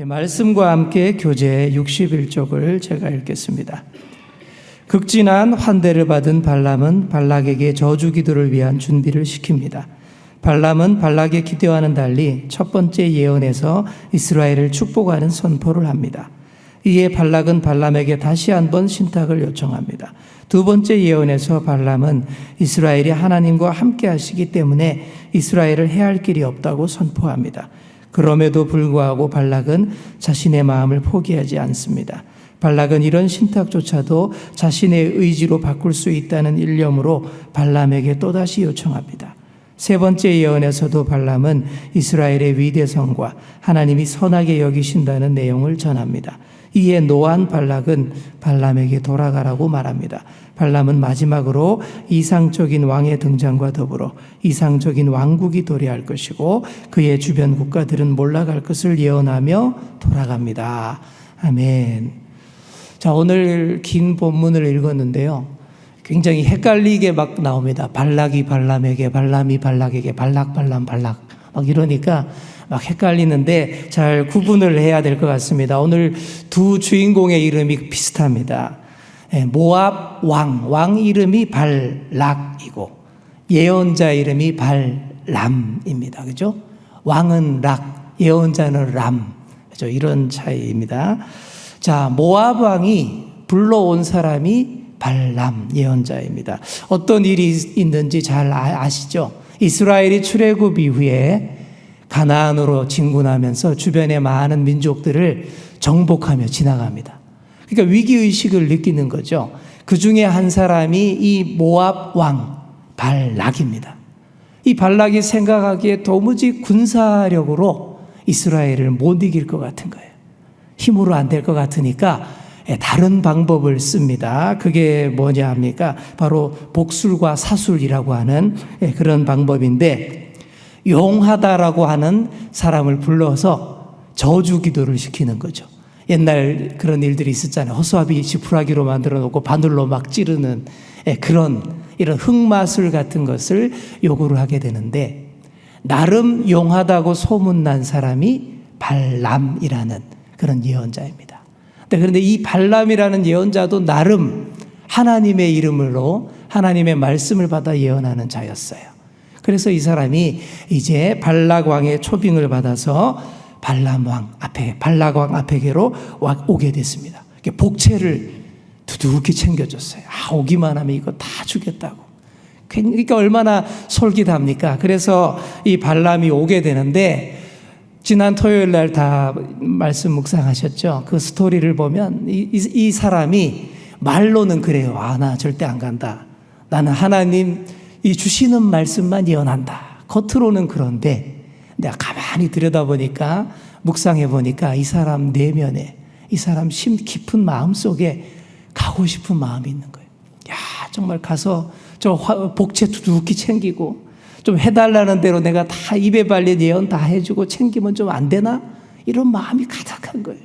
말씀과 함께 교재 61쪽을 제가 읽겠습니다. 극진한 환대를 받은 발람은 발락에게 저주 기도를 위한 준비를 시킵니다. 발람은 발락의 기대와는 달리 첫 번째 예언에서 이스라엘을 축복하는 선포를 합니다. 이에 발락은 발람에게 다시 한번 신탁을 요청합니다. 두 번째 예언에서 발람은 이스라엘이 하나님과 함께 하시기 때문에 이스라엘을 해할 길이 없다고 선포합니다. 그럼에도 불구하고 발락은 자신의 마음을 포기하지 않습니다. 발락은 이런 신탁조차도 자신의 의지로 바꿀 수 있다는 일념으로 발람에게 또다시 요청합니다. 세 번째 예언에서도 발람은 이스라엘의 위대성과 하나님이 선하게 여기신다는 내용을 전합니다. 이에 노한 발락은 발람에게 돌아가라고 말합니다. 발람은 마지막으로 이상적인 왕의 등장과 더불어 이상적인 왕국이 도래할 것이고 그의 주변 국가들은 몰락할 것을 예언하며 돌아갑니다. 아멘. 자, 오늘 긴 본문을 읽었는데요. 굉장히 헷갈리게 막 나옵니다. 발락이 발람에게, 발람이 발락에게, 발락 막 이러니까 막 헷갈리는데 잘 구분을 해야 될 것 같습니다. 오늘 두 주인공의 이름이 비슷합니다. 모압 왕 이름이 발락이고 예언자 이름이 발람입니다. 그죠? 왕은 락, 예언자는 람. 그죠? 이런 차이입니다. 자, 모압 왕이 불러온 사람이 발람 예언자입니다. 어떤 일이 있는지 잘 아시죠? 이스라엘이 출애굽 이후에 가나안으로 진군하면서 주변의 많은 민족들을 정복하며 지나갑니다. 그러니까 위기의식을 느끼는 거죠. 그 중에 한 사람이 이 모압 왕 발락입니다. 이 발락이 생각하기에 도무지 군사력으로 이스라엘을 못 이길 것 같은 거예요. 힘으로 안 될 것 같으니까 다른 방법을 씁니다. 그게 뭐냐 합니까? 바로 복술과 사술이라고 하는 그런 방법인데 용하다라고 하는 사람을 불러서 저주 기도를 시키는 거죠. 옛날 그런 일들이 있었잖아요. 허수아비 지푸라기로 만들어 놓고 바늘로 막 찌르는 이런 흑마술 같은 것을 요구를 하게 되는데 나름 용하다고 소문난 사람이 발람이라는 그런 예언자입니다. 그런데 이 발람이라는 예언자도 나름 하나님의 이름으로 하나님의 말씀을 받아 예언하는 자였어요. 그래서 이 사람이 이제 발락 왕의 초빙을 받아서 발락 왕 앞에게로 오게 됐습니다. 복채를 두둑히 챙겨줬어요. 오기만 하면 이거 다 주겠다고. 그러니까 얼마나 솔깃합니까? 그래서 이 발람이 오게 되는데 지난 토요일 날 다 말씀 묵상하셨죠? 그 스토리를 보면 이 사람이 말로는 그래요. 나 절대 안 간다. 나는 하나님 이 주시는 말씀만 예언한다. 겉으로는 그런데 내가 가만히 들여다보니까 묵상해보니까 이 사람 내면에 이 사람 심 깊은 마음속에 가고 싶은 마음이 있는 거예요. 정말 가서 저 복채 두둑히 챙기고 좀 해달라는 대로 내가 다 입에 발린 예언 다 해주고 챙기면 좀 안 되나? 이런 마음이 가득한 거예요.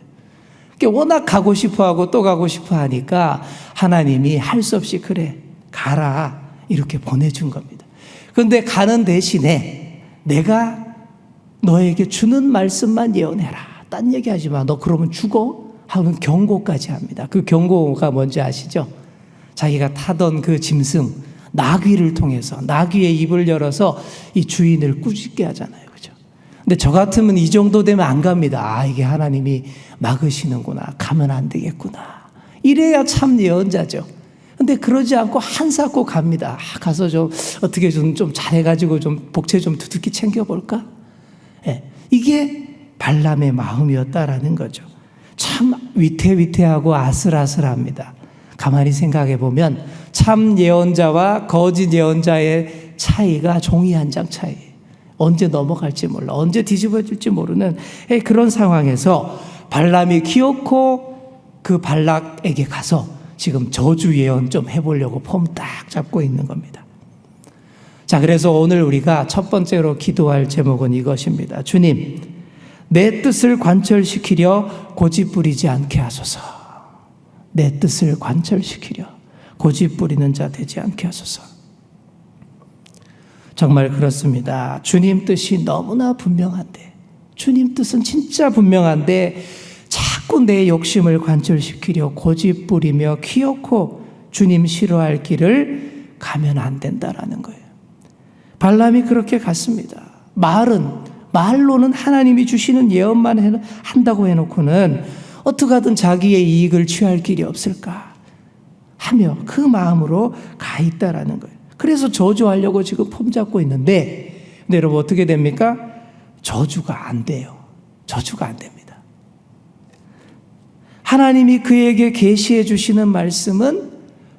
워낙 가고 싶어하고 또 가고 싶어 하니까 하나님이 할 수 없이 그래 가라 이렇게 보내준 겁니다. 그런데 가는 대신에 내가 너에게 주는 말씀만 예언해라. 딴 얘기하지 마. 너 그러면 죽어? 하는 경고까지 합니다. 그 경고가 뭔지 아시죠? 자기가 타던 그 짐승 나귀를 통해서 나귀의 입을 열어서 이 주인을 꾸짖게 하잖아요. 그죠? 근데 저 같으면 이 정도 되면 안 갑니다. 이게 하나님이 막으시는구나. 가면 안 되겠구나. 이래야 참 예언자죠. 근데 그러지 않고 한사코 갑니다. 가서 좀 어떻게 좀 잘해가지고 좀 복채 좀 두둑히 챙겨볼까? 이게 발람의 마음이었다라는 거죠. 참 위태위태하고 아슬아슬합니다. 가만히 생각해 보면 참 예언자와 거짓 예언자의 차이가 종이 한 장 차이. 언제 넘어갈지 몰라. 언제 뒤집어질지 모르는 그런 상황에서 발람이 기어코 그 발락에게 가서 지금 저주 예언 좀 해보려고 폼 딱 잡고 있는 겁니다. 자, 그래서 오늘 우리가 첫 번째로 기도할 제목은 이것입니다. 주님, 내 뜻을 관철시키려 고집부리지 않게 하소서. 내 뜻을 관철시키려 고집부리는 자 되지 않게 하소서. 정말 그렇습니다. 주님 뜻이 너무나 분명한데 주님 뜻은 진짜 분명한데 자꾸 내 욕심을 관철시키려 고집 부리며 키놓고 주님 싫어할 길을 가면 안 된다라는 거예요. 발람이 그렇게 갔습니다. 말로는 하나님이 주시는 예언만 한다고 해놓고는 어떻게 하든 자기의 이익을 취할 길이 없을까 하며 그 마음으로 가 있다라는 거예요. 그래서 저주하려고 지금 폼 잡고 있는데, 근데 여러분 어떻게 됩니까? 저주가 안 돼요. 저주가 안 됩니다. 하나님이 그에게 계시해 주시는 말씀은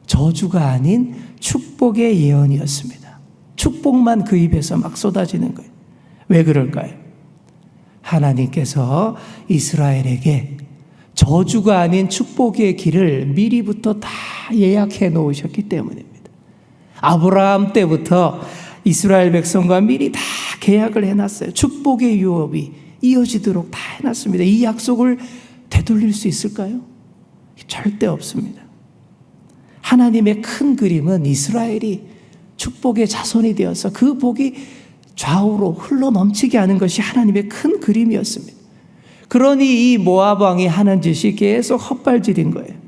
저주가 아닌 축복의 예언이었습니다. 축복만 그 입에서 막 쏟아지는 거예요. 왜 그럴까요? 하나님께서 이스라엘에게 저주가 아닌 축복의 길을 미리부터 다 예약해 놓으셨기 때문입니다. 아브라함 때부터 이스라엘 백성과 미리 다 계약을 해놨어요. 축복의 유업이 이어지도록 다 해놨습니다. 이 약속을 되돌릴 수 있을까요? 절대 없습니다. 하나님의 큰 그림은 이스라엘이 축복의 자손이 되어서 그 복이 좌우로 흘러 넘치게 하는 것이 하나님의 큰 그림이었습니다. 그러니 이 모압 왕이 하는 짓이 계속 헛발질인 거예요.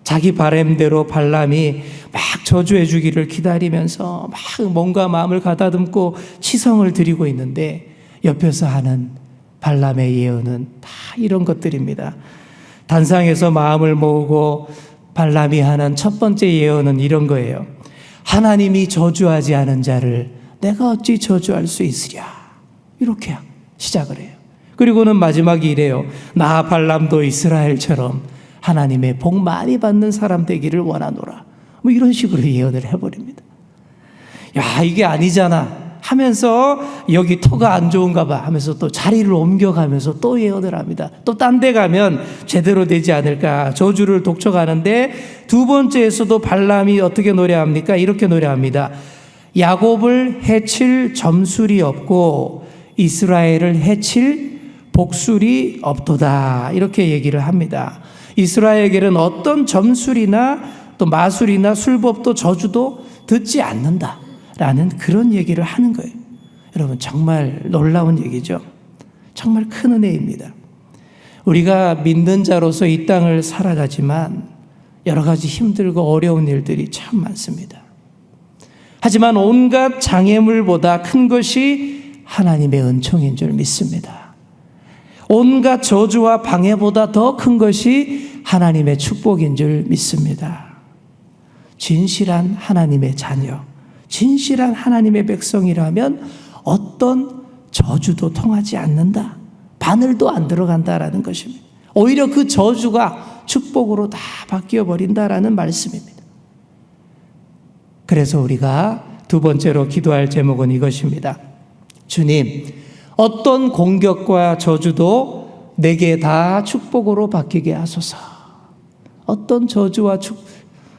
자기 바램대로 발람이 막 저주해 주기를 기다리면서 막 몸과 마음을 가다듬고 치성을 드리고 있는데 옆에서 하는 발람의 예언은 다 이런 것들입니다. 단상에서 마음을 모으고 발람이 하는 첫 번째 예언은 이런 거예요. 하나님이 저주하지 않은 자를 내가 어찌 저주할 수 있으랴. 이렇게 시작을 해요. 그리고는 마지막이 이래요. 나 발람도 이스라엘처럼 하나님의 복 많이 받는 사람 되기를 원하노라. 뭐 이런 식으로 예언을 해버립니다. 야, 이게 아니잖아 하면서 여기 터가 안 좋은가 봐 하면서 또 자리를 옮겨가면서 또 예언을 합니다. 또 딴 데 가면 제대로 되지 않을까 저주를 독촉하는데 두 번째에서도 발람이 어떻게 노래합니까? 이렇게 노래합니다. 야곱을 해칠 점술이 없고 이스라엘을 해칠 복술이 없도다. 이렇게 얘기를 합니다. 이스라엘에게는 어떤 점술이나 또 마술이나 술법도 저주도 듣지 않는다라는 그런 얘기를 하는 거예요. 여러분 정말 놀라운 얘기죠. 정말 큰 은혜입니다. 우리가 믿는 자로서 이 땅을 살아가지만 여러 가지 힘들고 어려운 일들이 참 많습니다. 하지만 온갖 장애물보다 큰 것이 하나님의 은총인 줄 믿습니다. 온갖 저주와 방해보다 더 큰 것이 하나님의 축복인 줄 믿습니다. 진실한 하나님의 자녀, 진실한 하나님의 백성이라면 어떤 저주도 통하지 않는다. 바늘도 안 들어간다라는 것입니다. 오히려 그 저주가 축복으로 다 바뀌어 버린다라는 말씀입니다. 그래서 우리가 두 번째로 기도할 제목은 이것입니다. 주님, 어떤 공격과 저주도 내게 다 축복으로 바뀌게 하소서. 어떤 저주와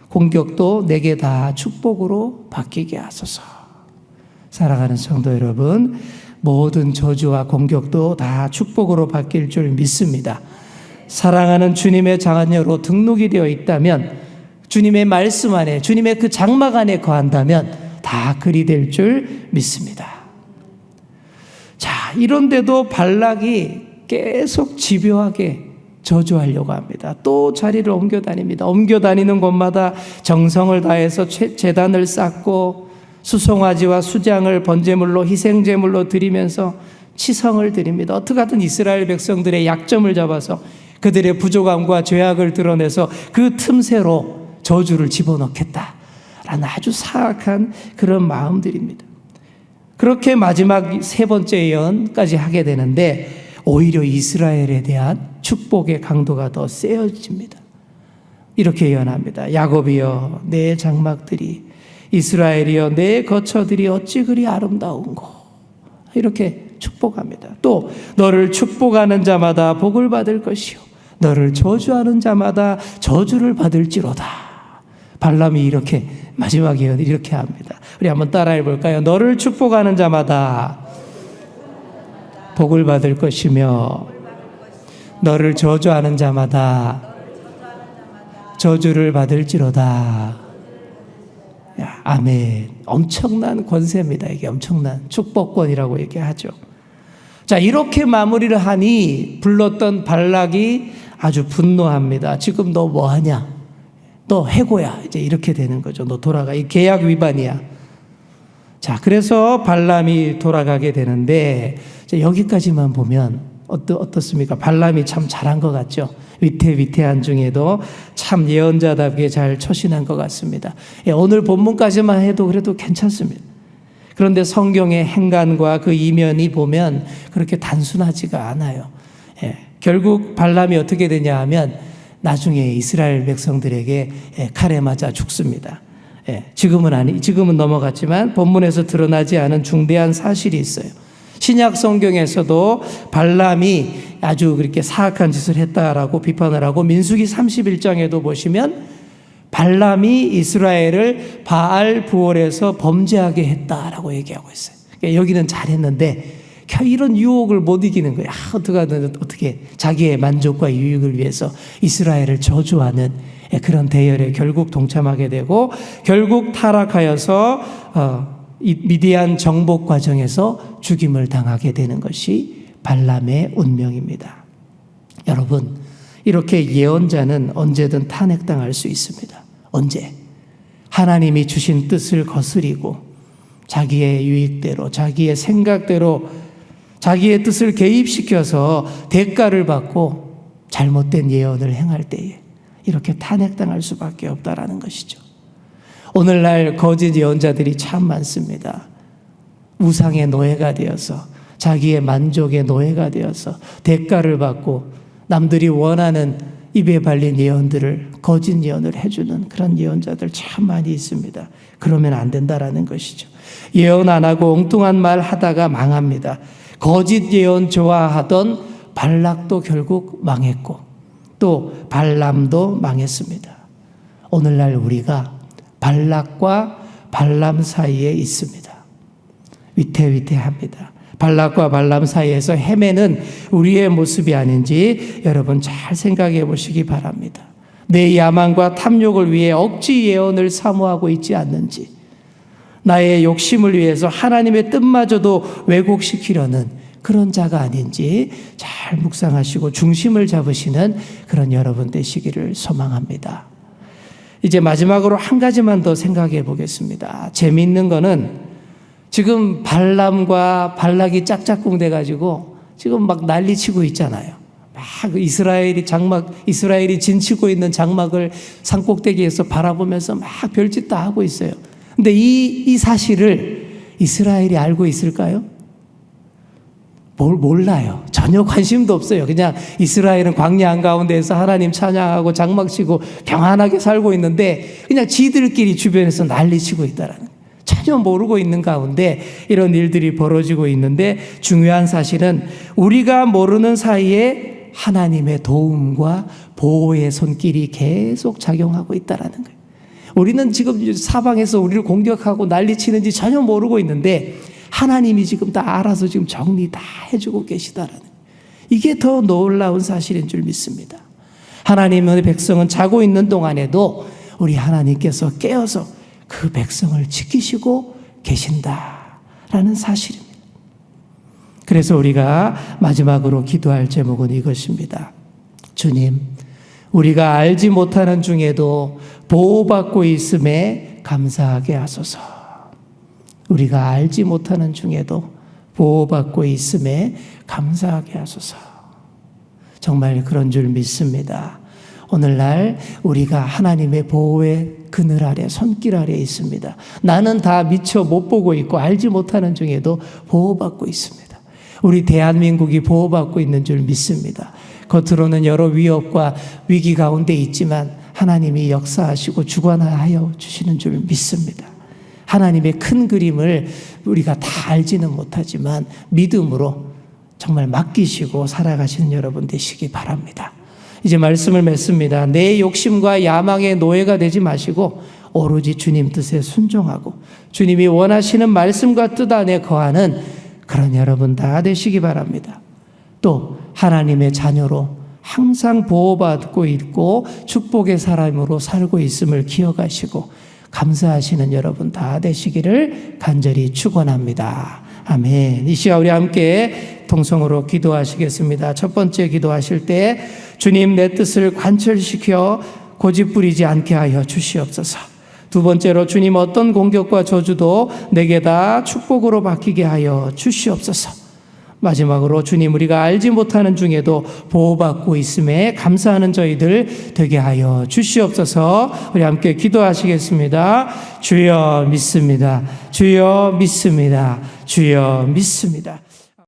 공격도 내게 다 축복으로 바뀌게 하소서. 사랑하는 성도 여러분, 모든 저주와 공격도 다 축복으로 바뀔 줄 믿습니다. 사랑하는 주님의 자녀로 등록이 되어 있다면, 주님의 말씀 안에, 주님의 그 장막 안에 거한다면 다 그리 될 줄 믿습니다. 자, 이런데도 발락이 계속 집요하게 저주하려고 합니다. 또 자리를 옮겨 다닙니다. 옮겨 다니는 곳마다 정성을 다해서 제단을 쌓고 수송아지와 수장을 번제물로 희생제물로 드리면서 치성을 드립니다. 어떻게 하든 이스라엘 백성들의 약점을 잡아서 그들의 부족함과 죄악을 드러내서 그 틈새로 저주를 집어넣겠다라는 아주 사악한 그런 마음들입니다. 그렇게 마지막 세 번째 예언까지 하게 되는데 오히려 이스라엘에 대한 축복의 강도가 더 세어집니다. 이렇게 예언합니다. 야곱이여 내 장막들이, 이스라엘이여 내 거처들이 어찌 그리 아름다운고. 이렇게 축복합니다. 또 너를 축복하는 자마다 복을 받을 것이요 너를 저주하는 자마다 저주를 받을지로다. 발람이 이렇게 마지막 예언을 이렇게 합니다. 우리 한번 따라해 볼까요? 너를 축복하는 자마다 복을 받을 것이며 너를 저주하는 자마다 저주를 받을지로다. 야, 아멘. 엄청난 권세입니다. 이게 엄청난 축복권이라고 얘기하죠. 자, 이렇게 마무리를 하니 불렀던 발락이 아주 분노합니다. 지금 너 뭐 하냐? 너 해고야. 이제 이렇게 되는 거죠. 너 돌아가. 이 계약 위반이야. 자, 그래서 발람이 돌아가게 되는데, 여기까지만 보면 어떻습니까? 발람이 참 잘한 것 같죠? 위태위태한 중에도 참 예언자답게 잘 처신한 것 같습니다. 오늘 본문까지만 해도 그래도 괜찮습니다. 그런데 성경의 행간과 그 이면이 보면 그렇게 단순하지가 않아요. 결국 발람이 어떻게 되냐 하면 나중에 이스라엘 백성들에게 칼에 맞아 죽습니다. 지금은 넘어갔지만 본문에서 드러나지 않은 중대한 사실이 있어요. 신약 성경에서도 발람이 아주 그렇게 사악한 짓을 했다라고 비판을 하고 민수기 31장에도 보시면 발람이 이스라엘을 바알 부올에서 범죄하게 했다라고 얘기하고 있어요. 그러니까 여기는 잘했는데 이런 유혹을 못 이기는 거예요. 어떻게 자기의 만족과 유익을 위해서 이스라엘을 저주하는 그런 대열에 결국 동참하게 되고 결국 타락하여서 미디안 정복 과정에서 죽임을 당하게 되는 것이 발람의 운명입니다. 여러분, 이렇게 예언자는 언제든 탄핵당할 수 있습니다. 언제? 하나님이 주신 뜻을 거스리고 자기의 유익대로, 자기의 생각대로 자기의 뜻을 개입시켜서 대가를 받고 잘못된 예언을 행할 때에 이렇게 탄핵당할 수밖에 없다라는 것이죠. 오늘날 거짓 예언자들이 참 많습니다. 우상의 노예가 되어서 자기의 만족의 노예가 되어서 대가를 받고 남들이 원하는 입에 발린 예언들을 거짓 예언을 해주는 그런 예언자들 참 많이 있습니다. 그러면 안 된다라는 것이죠. 예언 안 하고 엉뚱한 말 하다가 망합니다. 거짓 예언 좋아하던 발락도 결국 망했고 또 발람도 망했습니다. 오늘날 우리가 발락과 발람 사이에 있습니다. 위태위태합니다. 발락과 발람 사이에서 헤매는 우리의 모습이 아닌지 여러분 잘 생각해 보시기 바랍니다. 내 야망과 탐욕을 위해 억지 예언을 사모하고 있지 않는지, 나의 욕심을 위해서 하나님의 뜻마저도 왜곡시키려는 그런 자가 아닌지 잘 묵상하시고 중심을 잡으시는 그런 여러분 되시기를 소망합니다. 이제 마지막으로 한 가지만 더 생각해 보겠습니다. 재미있는 거는 지금 발람과 발락이 짝짝꿍 돼가지고 지금 막 난리치고 있잖아요. 막 이스라엘이 진치고 있는 장막을 산꼭대기에서 바라보면서 막 별짓 다 하고 있어요. 근데 이 사실을 이스라엘이 알고 있을까요? 몰라요. 전혀 관심도 없어요. 그냥 이스라엘은 광야 한가운데에서 하나님 찬양하고 장막치고 평안하게 살고 있는데 그냥 지들끼리 주변에서 난리치고 있다라는 거예요. 전혀 모르고 있는 가운데 이런 일들이 벌어지고 있는데 중요한 사실은 우리가 모르는 사이에 하나님의 도움과 보호의 손길이 계속 작용하고 있다라는 거예요. 우리는 지금 사방에서 우리를 공격하고 난리치는지 전혀 모르고 있는데 하나님이 지금 다 알아서 지금 정리 다 해주고 계시다라는 이게 더 놀라운 사실인 줄 믿습니다. 하나님의 백성은 자고 있는 동안에도 우리 하나님께서 깨어서 그 백성을 지키시고 계신다라는 사실입니다. 그래서 우리가 마지막으로 기도할 제목은 이것입니다. 주님, 우리가 알지 못하는 중에도 보호받고 있음에 감사하게 하소서. 우리가 알지 못하는 중에도 보호받고 있음에 감사하게 하소서. 정말 그런 줄 믿습니다. 오늘날 우리가 하나님의 보호의 그늘 아래, 손길 아래 있습니다. 나는 다 미처 못 보고 있고 알지 못하는 중에도 보호받고 있습니다. 우리 대한민국이 보호받고 있는 줄 믿습니다. 겉으로는 여러 위협과 위기 가운데 있지만 하나님이 역사하시고 주관하여 주시는 줄 믿습니다. 하나님의 큰 그림을 우리가 다 알지는 못하지만 믿음으로 정말 맡기시고 살아가시는 여러분 되시기 바랍니다. 이제 말씀을 맺습니다. 내 욕심과 야망의 노예가 되지 마시고 오로지 주님 뜻에 순종하고 주님이 원하시는 말씀과 뜻 안에 거하는 그런 여러분 다 되시기 바랍니다. 또 하나님의 자녀로 항상 보호받고 있고 축복의 사람으로 살고 있음을 기억하시고 감사하시는 여러분 다 되시기를 간절히 축원합니다. 아멘. 이 시간 우리 함께 통성으로 기도하시겠습니다. 첫 번째 기도하실 때 주님 내 뜻을 관철시켜 고집 부리지 않게 하여 주시옵소서. 두 번째로 주님 어떤 공격과 저주도 내게 다 축복으로 바뀌게 하여 주시옵소서. 마지막으로 주님 우리가 알지 못하는 중에도 보호받고 있음에 감사하는 저희들 되게 하여 주시옵소서. 우리 함께 기도하시겠습니다. 주여 믿습니다. 주여 믿습니다. 주여 믿습니다.